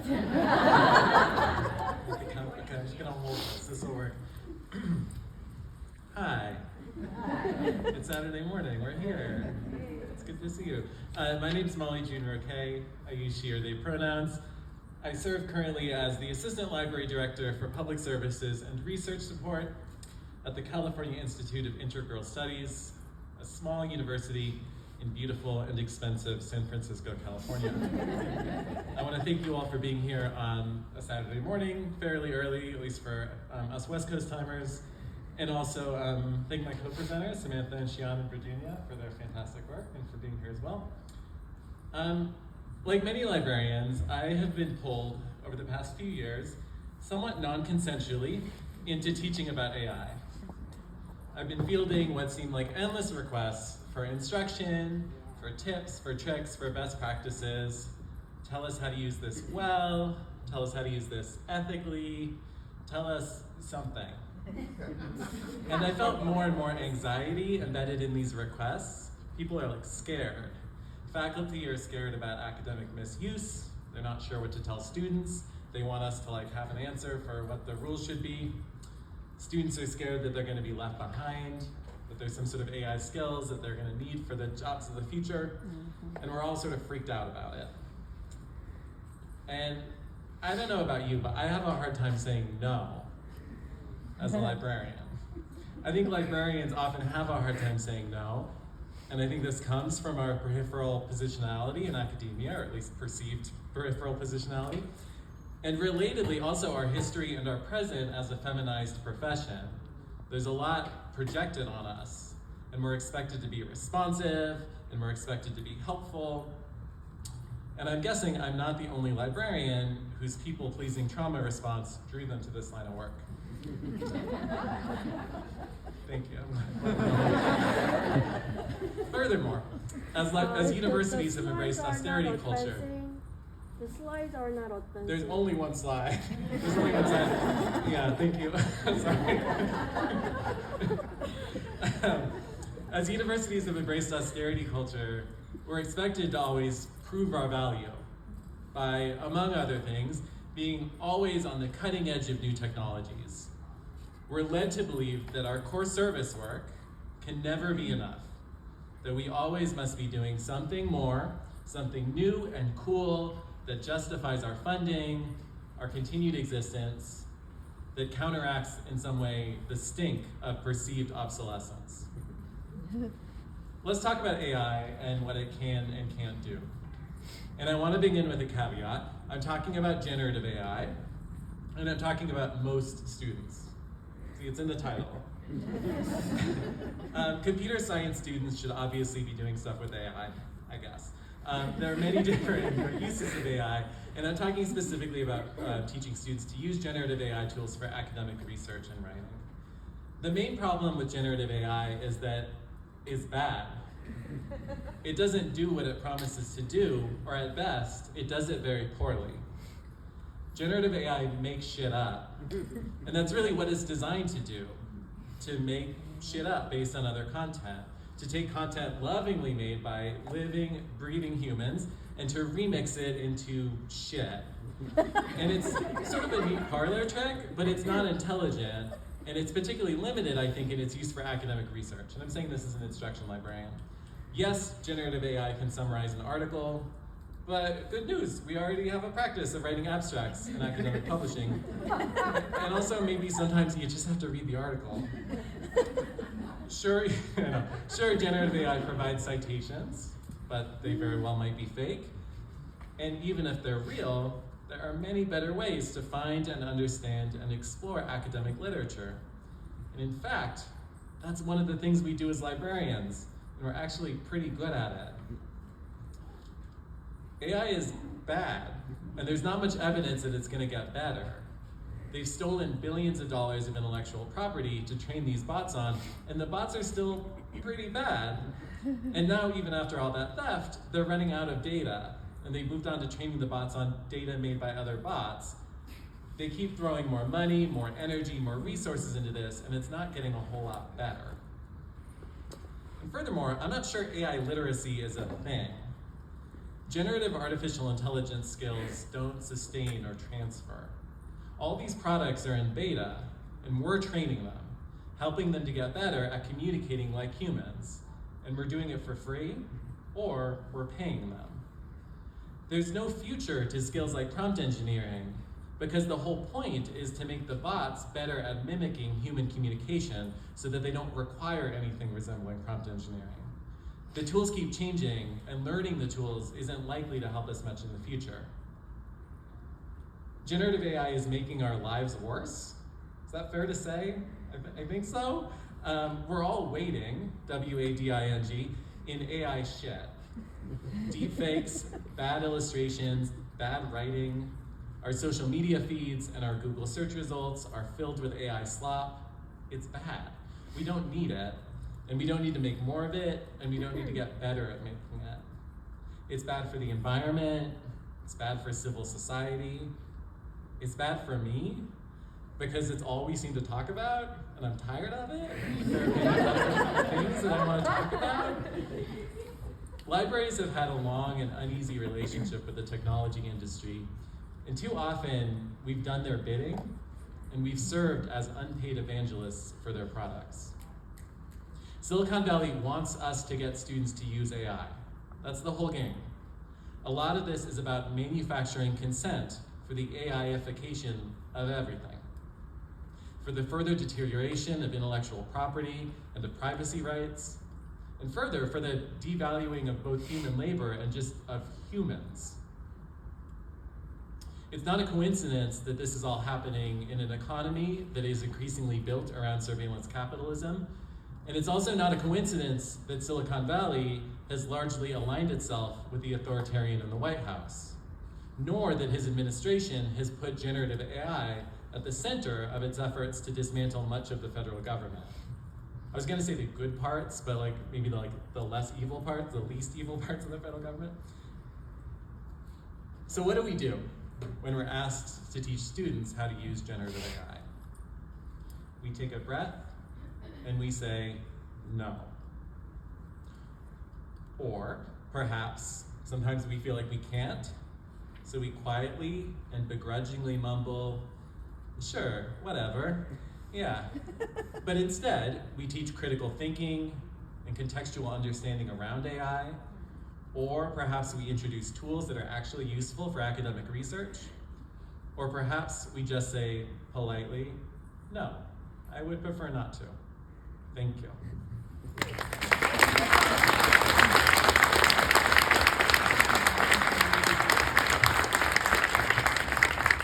Okay, I'm just gonna hold this will work. Hi. It's Saturday morning, we're here. It's good to see you. My name is Molly June Roque. I use she or they pronouns. I serve currently as the Assistant Library Director for Public Services and Research Support at the California Institute of Integral Studies, a small university in beautiful and expensive San Francisco, California. I want to thank you all for being here on a Saturday morning, fairly early, at least for us West Coast timers, and also thank my co-presenters, Samantha and Shion and Virginia, for their fantastic work and for being here as well. Like many librarians, I have been pulled over the past few years, somewhat non-consensually, into teaching about AI. I've been fielding what seem like endless requests for instruction, for tips, for tricks, for best practices. Tell us how to use this well, tell us how to use this ethically, tell us something. And I felt more and more anxiety embedded in these requests. People are like scared. Faculty are scared about academic misuse. They're not sure what to tell students. They want us to like have an answer for what the rules should be. Students are scared that they're going to be left behind, that there's some sort of AI skills that they're going to need for the jobs of the future, and we're all sort of freaked out about it. And I don't know about you, but I have a hard time saying no as a librarian. I think librarians often have a hard time saying no, and I think this comes from our peripheral positionality in academia, or at least perceived peripheral positionality. And relatedly, also our history and our present as a feminized profession. There's a lot projected on us, and we're expected to be responsive, and we're expected to be helpful. And I'm guessing I'm not the only librarian whose people-pleasing trauma response drew them to this line of work. Thank you. Furthermore, as universities have embraced austerity culture, the slides are not authentic. there's only one slide. There's only one slide. Yeah, thank you. Sorry. As universities have embraced austerity culture, we're expected to always prove our value by, among other things, being always on the cutting edge of new technologies. We're led to believe that our core service work can never be enough, that we always must be doing something more, something new and cool, that justifies our funding, our continued existence, that counteracts in some way the stink of perceived obsolescence. Let's talk about AI and what it can and can't do. And I want to begin with a caveat. I'm talking about generative AI, and I'm talking about most students. See, it's in the title. Computer science students should obviously be doing stuff with AI, I guess. There are many different uses of AI, and I'm talking specifically about teaching students to use generative AI tools for academic research and writing. The main problem with generative AI is that it's bad. It doesn't do what it promises to do, or at best, it does it very poorly. Generative AI makes shit up, and that's really what it's designed to do, to make shit up based on other content. To take content lovingly made by living, breathing humans and to remix it into shit. And it's sort of a neat parlor trick, but it's not intelligent, and it's particularly limited, I think, in its use for academic research. And I'm saying this as an instruction librarian. Yes, generative AI can summarize an article, but good news, we already have a practice of writing abstracts in academic publishing. And also maybe sometimes you just have to read the article. Sure, generative AI provides citations, but they very well might be fake. And even if they're real, there are many better ways to find and understand and explore academic literature. And in fact, that's one of the things we do as librarians, and we're actually pretty good at it. AI is bad, and there's not much evidence that it's going to get better. They've stolen billions of dollars of intellectual property to train these bots on, and the bots are still pretty bad. And now, even after all that theft, they're running out of data, and they've moved on to training the bots on data made by other bots. They keep throwing more money, more energy, more resources into this, and it's not getting a whole lot better. And furthermore, I'm not sure AI literacy is a thing. Generative artificial intelligence skills don't sustain or transfer. All these products are in beta, and we're training them, helping them to get better at communicating like humans. And we're doing it for free, or we're paying them. There's no future to skills like prompt engineering, because the whole point is to make the bots better at mimicking human communication so that they don't require anything resembling prompt engineering. The tools keep changing, and learning the tools isn't likely to help us much in the future. Generative AI is making our lives worse. Is that fair to say? I think so. We're all wading, W-A-D-I-N-G, in AI shit. Deepfakes, bad illustrations, bad writing. Our social media feeds and our Google search results are filled with AI slop. It's bad. We don't need it, and we don't need to make more of it, and we don't need to get better at making it. It's bad for the environment, it's bad for civil society, it's bad for me, because it's all we seem to talk about, and I'm tired of it. There are many other things that I want to talk about. Libraries have had a long and uneasy relationship with the technology industry, and too often we've done their bidding, and we've served as unpaid evangelists for their products. Silicon Valley wants us to get students to use AI. That's the whole game. A lot of this is about manufacturing consent for the AIification of everything, for the further deterioration of intellectual property and of privacy rights, and further, for the devaluing of both human labor and just of humans. It's not a coincidence that this is all happening in an economy that is increasingly built around surveillance capitalism. And it's also not a coincidence that Silicon Valley has largely aligned itself with the authoritarian in the White House, nor that his administration has put generative AI at the center of its efforts to dismantle much of the federal government. I was gonna say the good parts, but maybe the less evil parts, the least evil parts of the federal government. So what do we do when we're asked to teach students how to use generative AI? We take a breath and we say, no. Or perhaps sometimes we feel like we can't, so we quietly and begrudgingly mumble, sure, whatever, yeah. But instead, we teach critical thinking and contextual understanding around AI, or perhaps we introduce tools that are actually useful for academic research, or perhaps we just say politely, no, I would prefer not to. Thank you.